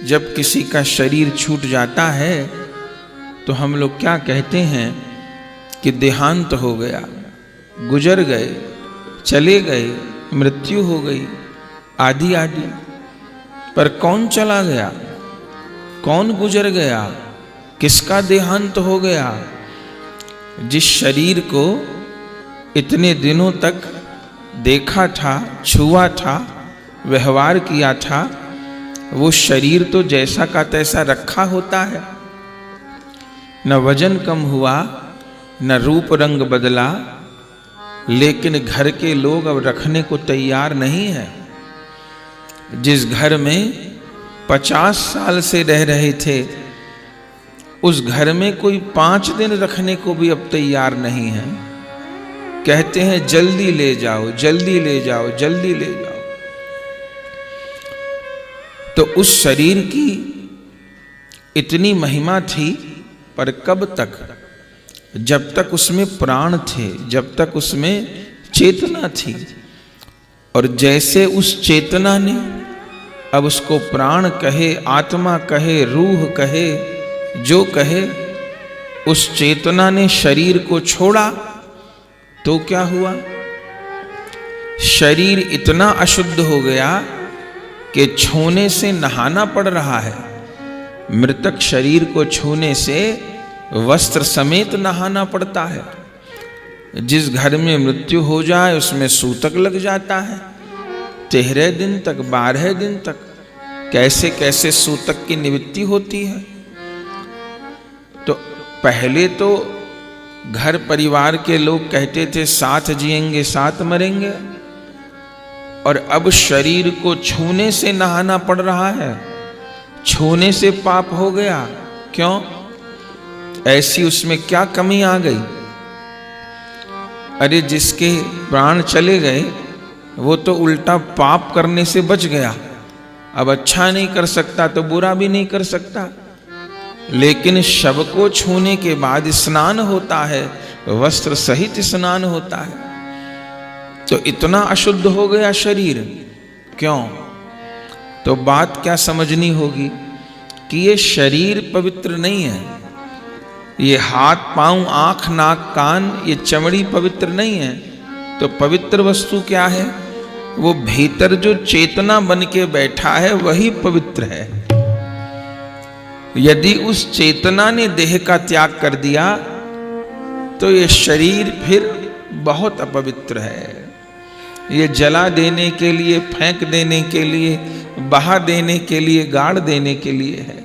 जब किसी का शरीर छूट जाता है तो हम लोग क्या कहते हैं कि देहांत हो गया, गुजर गए, चले गए, मृत्यु हो गई, आदि आदि। पर कौन चला गया, कौन गुजर गया, किसका देहांत हो गया? जिस शरीर को इतने दिनों तक देखा था, छुआ था, व्यवहार किया था, वो शरीर तो जैसा का तैसा रखा होता है। न वजन कम हुआ, न रूप रंग बदला, लेकिन घर के लोग अब रखने को तैयार नहीं है। जिस घर में 50 साल से रह रहे थे, उस घर में कोई 5 दिन रखने को भी अब तैयार नहीं है। कहते हैं जल्दी ले जाओ, जल्दी ले जाओ, जल्दी ले जाओ। तो उस शरीर की इतनी महिमा थी, पर कब तक? जब तक उसमें प्राण थे, जब तक उसमें चेतना थी। और जैसे उस चेतना ने, अब उसको प्राण कहे, आत्मा कहे, रूह कहे, जो कहे, उस चेतना ने शरीर को छोड़ा तो क्या हुआ? शरीर इतना अशुद्ध हो गया कि छूने से नहाना पड़ रहा है। मृतक शरीर को छूने से वस्त्र समेत नहाना पड़ता है। जिस घर में मृत्यु हो जाए उसमें सूतक लग जाता है। 13 दिन तक, 12 दिन तक कैसे कैसे सूतक की निवृत्ति होती है। तो पहले तो घर परिवार के लोग कहते थे साथ जिएंगे साथ मरेंगे, और अब शरीर को छूने से नहाना पड़ रहा है। छूने से पाप हो गया। क्यों? ऐसी उसमें क्या कमी आ गई? अरे जिसके प्राण चले गए वो तो उल्टा पाप करने से बच गया। अब अच्छा नहीं कर सकता तो बुरा भी नहीं कर सकता। लेकिन शव को छूने के बाद स्नान होता है, वस्त्र सहित स्नान होता है। तो इतना अशुद्ध हो गया शरीर। क्यों? तो बात क्या समझनी होगी कि ये शरीर पवित्र नहीं है। ये हाथ पांव आंख नाक कान, ये चमड़ी पवित्र नहीं है। तो पवित्र वस्तु क्या है? वो भीतर जो चेतना बन के बैठा है वही पवित्र है। यदि उस चेतना ने देह का त्याग कर दिया तो ये शरीर फिर बहुत अपवित्र है। ये जला देने के लिए, फेंक देने के लिए, बहा देने के लिए, गाड़ देने के लिए है।